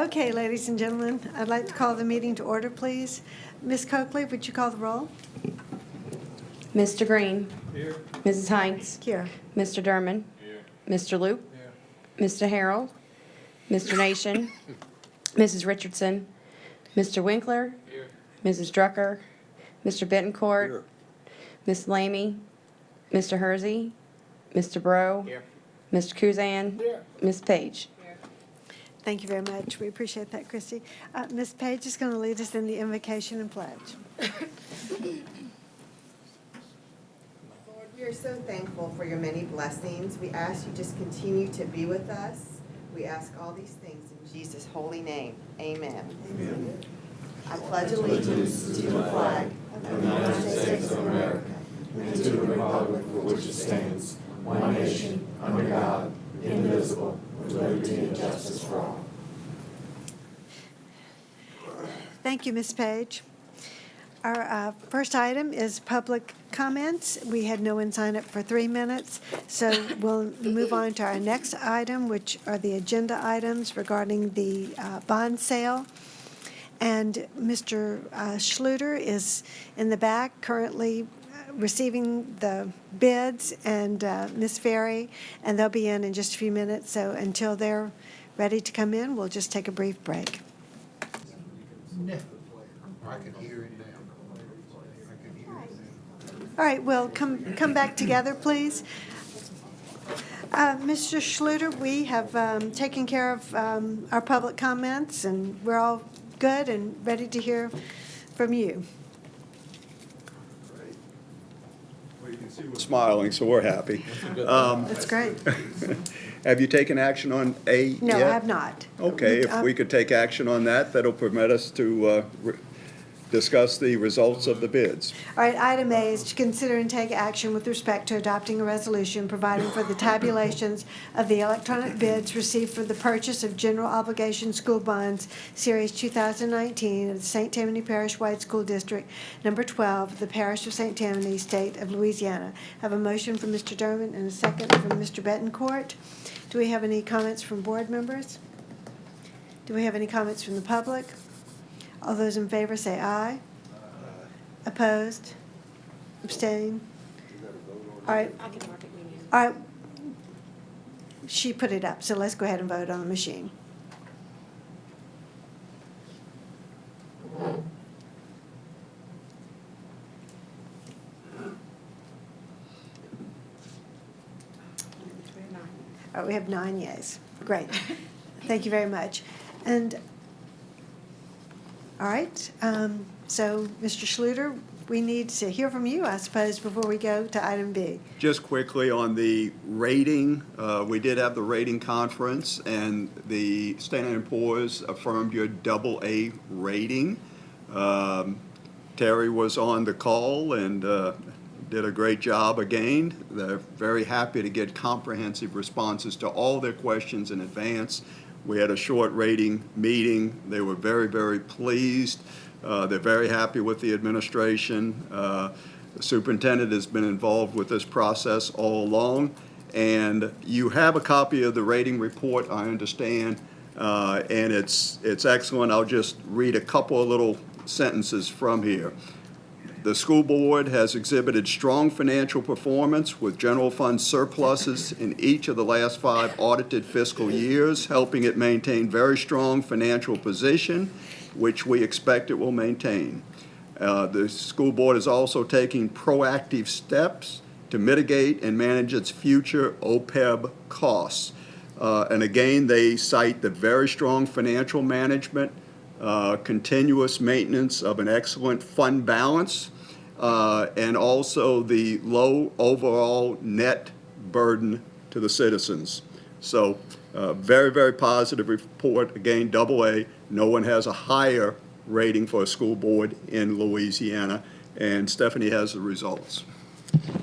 Okay, ladies and gentlemen, I'd like to call the meeting to order, please. Ms. Coakley, would you call the roll? Mr. Green. Here. Mrs. Hines. Here. Mr. Derman. Here. Mr. Loop. Here. Mr. Harold. Mr. Nation. Mrs. Richardson. Mr. Winkler. Here. Mrs. Drucker. Mr. Bettencourt. Ms. Lamy. Mr. Hersey. Mr. Bro. Here. Mr. Kuzan. Here. Ms. Page. Thank you very much. We appreciate that, Christy. Ms. Page is going to lead us in the invocation and pledge. Lord, we are so thankful for your many blessings. We ask you just continue to be with us. We ask all these things in Jesus' holy name. Amen. Amen. I pledge allegiance to the flag of the United States of America and to the republic for which it stands, one nation, under God, indivisible, with liberty and justice for all. Thank you, Ms. Page. Our first item is public comments. We had no one sign up for 3 minutes, so we'll move on to our next item, which are the agenda items regarding the bond sale. And Mr. Schluter is in the back currently receiving the bids, and Ms. Ferry, and they'll be in just a few minutes. So until they're ready to come in, we'll just take a brief break. No. I can hear it now. I can hear it now. All right, well, come back together, please. Mr. Schluter, we have taken care of our public comments, and we're all good and ready to hear from you. Well, you can see we're smiling, so we're happy. That's great. Have you taken action on A yet? No, I have not. Okay, if we could take action on that, that'll permit us to discuss the results of the bids. All right, item A is to consider and take action with respect to adopting a resolution providing for the tabulations of the electronic bids received for the purchase of general obligation school bonds, Series 2019, of the St. Tammany Parish-wide School District, number 12, the Parish of St. Tammany, State of Louisiana. Have a motion from Mr. Derman and a second from Mr. Bettencourt. Do we have any comments from board members? Do we have any comments from the public? All those in favor say aye. Opposed? Abstain? All right. All right. She put it up, so let's go ahead and vote on the machine. All right, we have 9 yeas. Great. Thank you very much. And all right, so Mr. Schluter, we need to hear from you, I suppose, before we go to item B. Just quickly on the rating, we did have the rating conference, and the Standard & Poor's affirmed your AA rating. Terry was on the call and did a great job again. They're very happy to get comprehensive responses to all their questions in advance. We had a short rating meeting. They were very, very pleased. They're very happy with the administration. The superintendent has been involved with this process all along. And you have a copy of the rating report, I understand, and it's excellent. I'll just read a couple of little sentences from here. The school board has exhibited strong financial performance with general fund surpluses in each of the last 5 audited fiscal years, helping it maintain very strong financial position, which we expect it will maintain. The school board is also taking proactive steps to mitigate and manage its future OPEB costs. And again, they cite the very strong financial management, continuous maintenance of an excellent fund balance, and also the low overall net burden to the citizens. So very, very positive report. Again, AA. No one has a higher rating for a school board in Louisiana. And Stephanie has the results.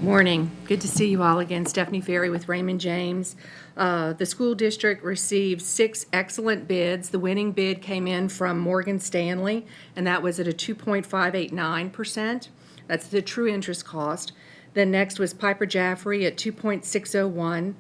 Morning. Good to see you all again. Stephanie Ferry with Raymond James. The school district received 6 excellent bids. The winning bid came in from Morgan Stanley, and that was at a 2.589%. That's the true interest cost. Then next was Piper Jaffray at 2.601,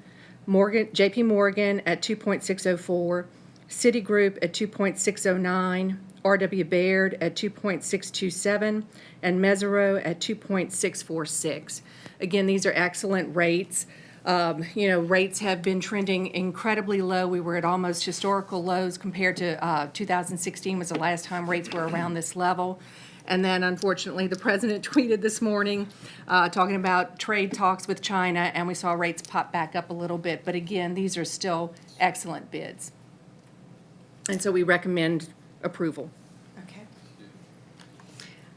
JP Morgan at 2.604, Citigroup at 2.609, R.W. Baird at 2.627, and Mesero at 2.646. Again, these are excellent rates. Rates have been trending incredibly low. We were at almost historical lows compared to 2016 was the last time rates were around this level. And then unfortunately, the president tweeted this morning talking about trade talks with China, and we saw rates pop back up a little bit. But again, these are still excellent bids. And so we recommend approval. Okay.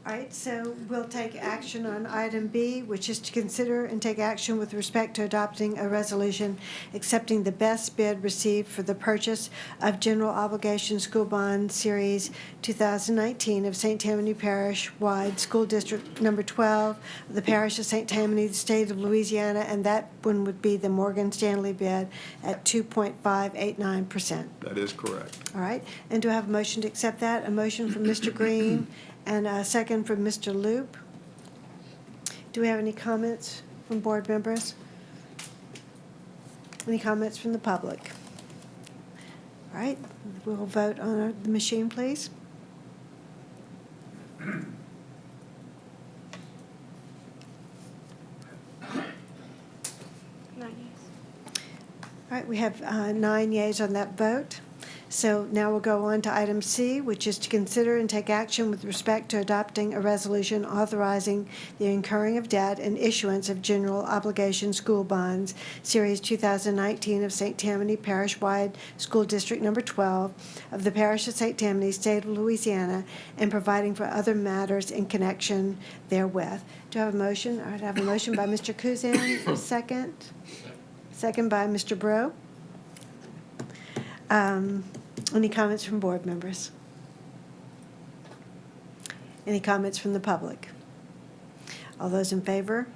All right, so we'll take action on item B, which is to consider and take action with respect to adopting a resolution accepting the best bid received for the purchase of general obligation school bond series 2019 of St. Tammany Parish-wide School District Number 12 of the Parish of St. Tammany, the State of Louisiana, and that one would be the Morgan Stanley bid at 2.589%. That is correct. All right, and do I have a motion to accept that? A motion from Mr. Green and a second from Mr. Loop. Do we have any comments from board members? Any comments from the public? All right, we'll vote on the machine, please. All right, we have 9 yeas on that vote. So now we'll go on to item C, which is to consider and take action with respect to adopting a resolution authorizing the incurring of debt and issuance of general obligation school bonds, Series 2019 of St. Tammany Parish-wide School District Number 12 of the Parish of St. Tammany, State of Louisiana, and providing for other matters in connection therewith. Do I have a motion? I have a motion by Mr. Kuzan, second. Second by Mr. Breaux. Any comments from board members? Any comments from the public? All those in favor?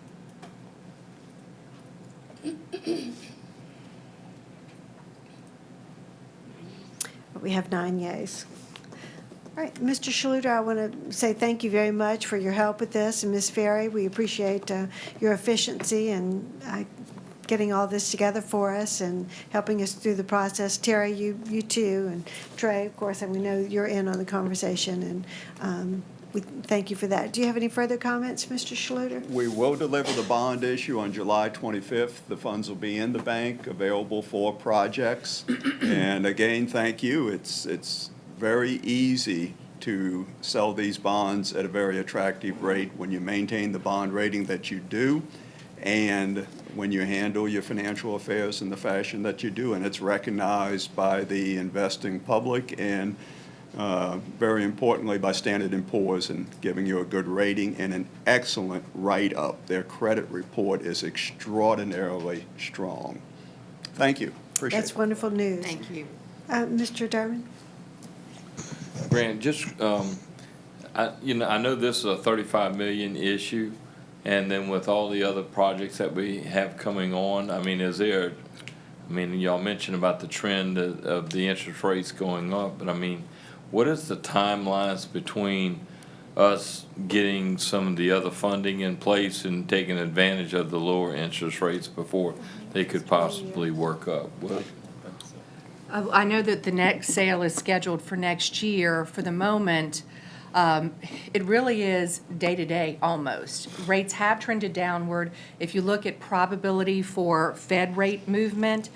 We have 9 yeas. All right, Mr. Schluter, I want to say thank you very much for your help with this, and Ms. Ferry, we appreciate your efficiency and getting all this together for us and helping us through the process. Terry, you too, and Trey, of course, and we know you're in on the conversation, and we thank you for that. Do you have any further comments, Mr. Schluter? We will deliver the bond issue on July 25th. The funds will be in the bank, available for projects. And again, thank you. It's very easy to sell these bonds at a very attractive rate when you maintain the bond rating that you do, and when you handle your financial affairs in the fashion that you do, and it's recognized by the investing public and very importantly by Standard & Poor's in giving you a good rating and an excellent write-up. Their credit report is extraordinarily strong. Thank you. Appreciate it. That's wonderful news. Thank you. Mr. Derman? Grant, just, I know this is a 35 million issue, and then with all the other projects that we have coming on, y'all mentioned about the trend of the interest rates going up, but what is the timelines between us getting some of the other funding in place and taking advantage of the lower interest rates before they could possibly work up? I know that the next sale is scheduled for next year. For the moment, it really is day-to-day almost. Rates have trended downward. If you look at probability for Fed rate movement,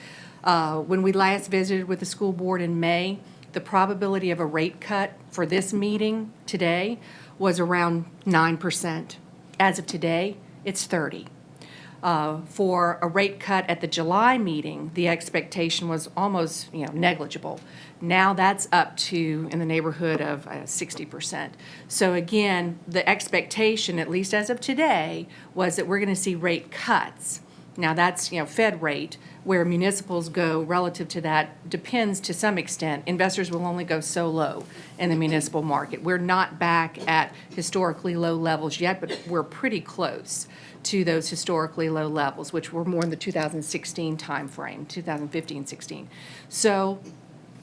when we last visited with the school board in May, the probability of a rate cut for this meeting today was around 9%. As of today, it's 30. For a rate cut at the July meeting, the expectation was almost, negligible. Now that's up to in the neighborhood of 60%. So again, the expectation, at least as of today, was that we're going to see rate cuts. Now that's, Fed rate. Where municipals go relative to that depends to some extent. Investors will only go so low in the municipal market. We're not back at historically low levels yet, but we're pretty close to those historically low levels, which were more in the 2016 timeframe, 2015-16. So,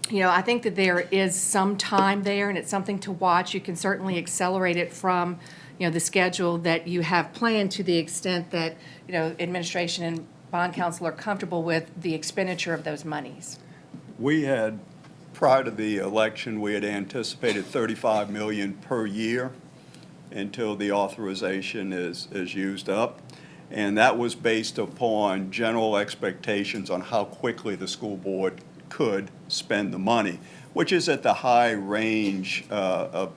I think that there is some time there, and it's something to watch. You can certainly accelerate it from, the schedule that you have planned to the extent that, administration and bond counsel are comfortable with the expenditure of those monies. We had prior to the election, we had anticipated 35 million per year until the authorization is used up. And that was based upon general expectations on how quickly the school board could spend the money, which is at the high range of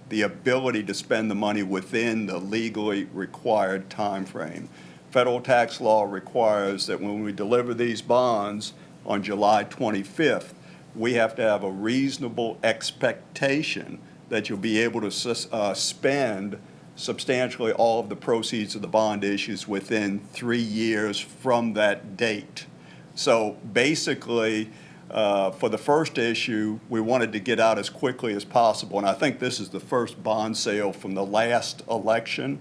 the ability to spend the money within the legally required time frame. Federal tax law requires that when we deliver these bonds on July 25th, we have to have a reasonable expectation that you'll be able to spend substantially all of the proceeds of the bond issues within 3 years from that date. So basically, for the first issue, we wanted to get out as quickly as possible, and I think this is the first bond sale from the last election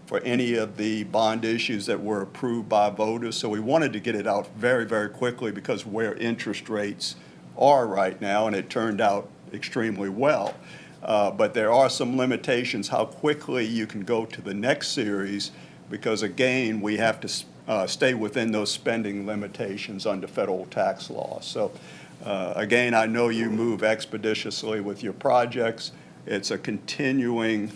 for any of the bond issues that were approved by voters. So we wanted to get it out very, very quickly because where interest rates are right now, and it turned out extremely well. But there are some limitations how quickly you can go to the next series because, again, we have to stay within those spending limitations under federal tax law. So, again, I know you move expeditiously with your projects. It's a continuing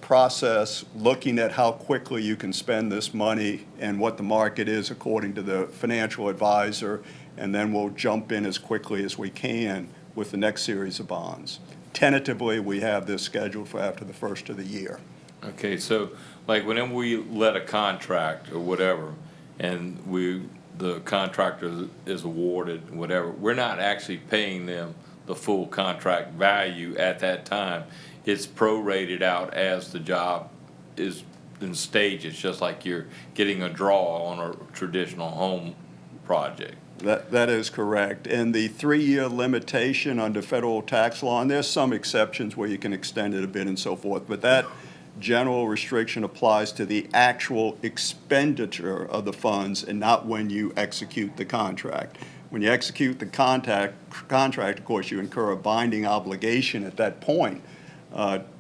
process, looking at how quickly you can spend this money and what the market is according to the financial advisor, and then we'll jump in as quickly as we can with the next series of bonds. Tentatively, we have this scheduled for after the first of the year. Okay, so like whenever we let a contract or whatever, and the contractor is awarded whatever, we're not actually paying them the full contract value at that time. It's prorated out as the job is in stages, just like you're getting a draw on a traditional home project. That is correct. And the 3-year limitation under federal tax law, and there's some exceptions where you can extend it a bit and so forth, but that general restriction applies to the actual expenditure of the funds and not when you execute the contract. When you execute the contract, of course, you incur a binding obligation at that point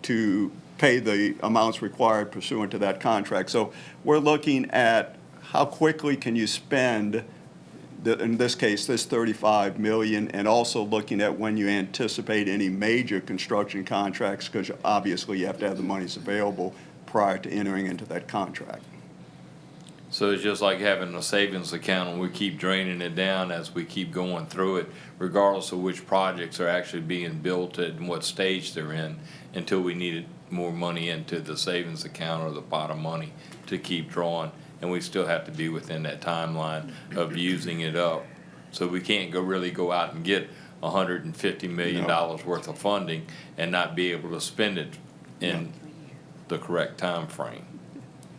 to pay the amounts required pursuant to that contract. So we're looking at how quickly can you spend, in this case, this $35 million, and also looking at when you anticipate any major construction contracts, because obviously you have to have the monies available prior to entering into that contract. So it's just like having a savings account, and we keep draining it down as we keep going through it, regardless of which projects are actually being built and what stage they're in, until we needed more money into the savings account or the pot of money to keep drawing. And we still have to be within that timeline of using it up. So we can't really go out and get $150 million worth of funding and not be able to spend it in the correct time frame.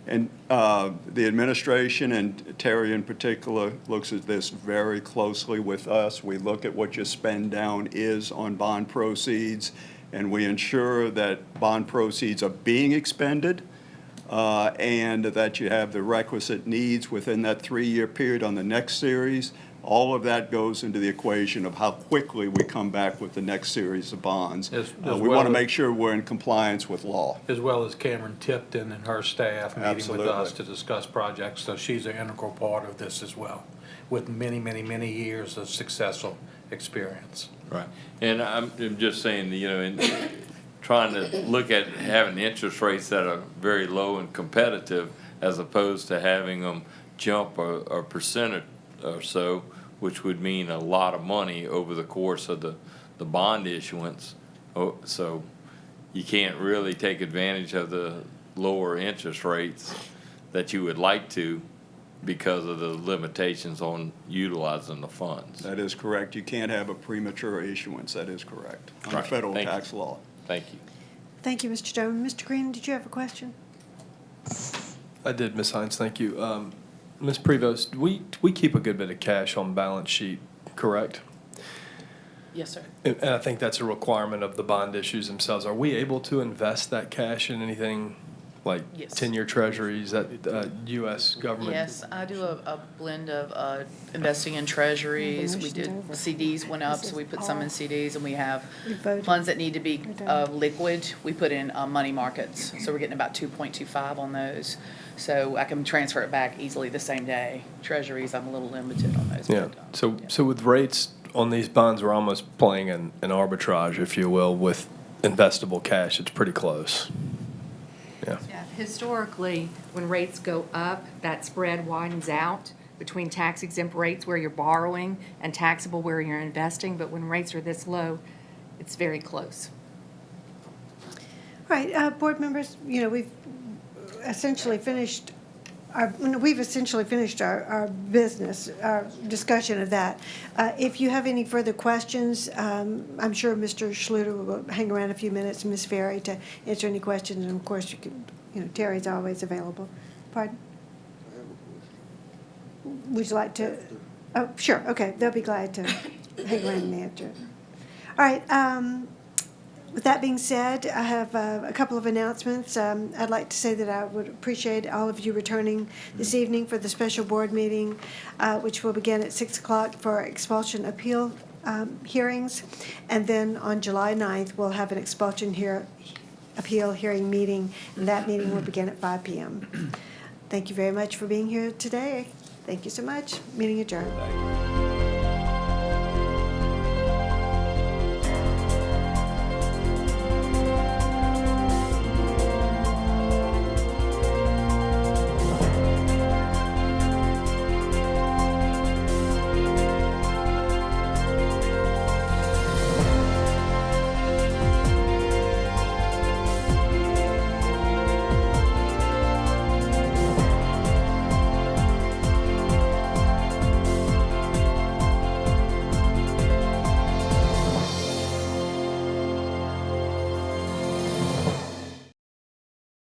And the administration, and Terry in particular, looks at this very closely with us. We look at what your spend down is on bond proceeds, and we ensure that bond proceeds are being expended and that you have the requisite needs within that 3-year period on the next series. All of that goes into the equation of how quickly we come back with the next series of bonds. We want to make sure we're in compliance with law. As well as Cameron Tipton and her staff meeting with us Absolutely. to discuss projects, so she's an integral part of this as well, with many, many, many years of successful experience. Right. And I'm just saying, in trying to look at having interest rates that are very low and competitive as opposed to having them jump a percent or so, which would mean a lot of money over the course of the bond issuance. So you can't really take advantage of the lower interest rates that you would like to because of the limitations on utilizing the funds. That is correct. You can't have a premature issuance. That is correct. Under Right. federal Thank you. tax law. Thank you. Thank you, Mr. Doman. Mr. Green, did you have a question? I did, Ms. Hines, thank you. Ms. Prevost, we keep a good bit of cash on balance sheet, correct? Yes, sir. And I think that's a requirement of the bond issues themselves. Are we able to invest that cash in anything like Yes. 10-year treasuries, that U.S. government? Yes, I do a blend of investing in treasuries. We did CDs went up, so we put some in CDs, and we have We voted. funds that need to be We're done. liquid. We put in money markets, so we're getting about 2.25 on those. So I can transfer it back easily the same day. Treasuries, I'm a little limited on those. Yeah, but, so with rates on these bonds, we're almost playing an arbitrage, if you will, with investable cash. It's pretty close. Yeah. Yeah, historically, when rates go up, that spread widens out between tax exempt rates where you're borrowing and taxable where you're investing, but when rates are this low, it's very close. All right, board members, we've essentially finished our business, our discussion of that. If you have any further questions, I'm sure Mr. Schluter will hang around a few minutes, and Ms. Ferry, to answer any questions, and of course, you can, Terry's always available. Pardon? Would you like to? Oh, sure, okay, they'll be glad to hang around and answer. All right, with that being said, I have a couple of announcements. I'd like to say that I would appreciate all of you returning this evening for the special board meeting, which will begin at 6 o'clock for expulsion appeal hearings. And then on July 9th, we'll have an expulsion appeal hearing meeting, and that meeting will begin at 5 p.m. Thank you very much for being here today. Thank you so much. Meeting adjourned.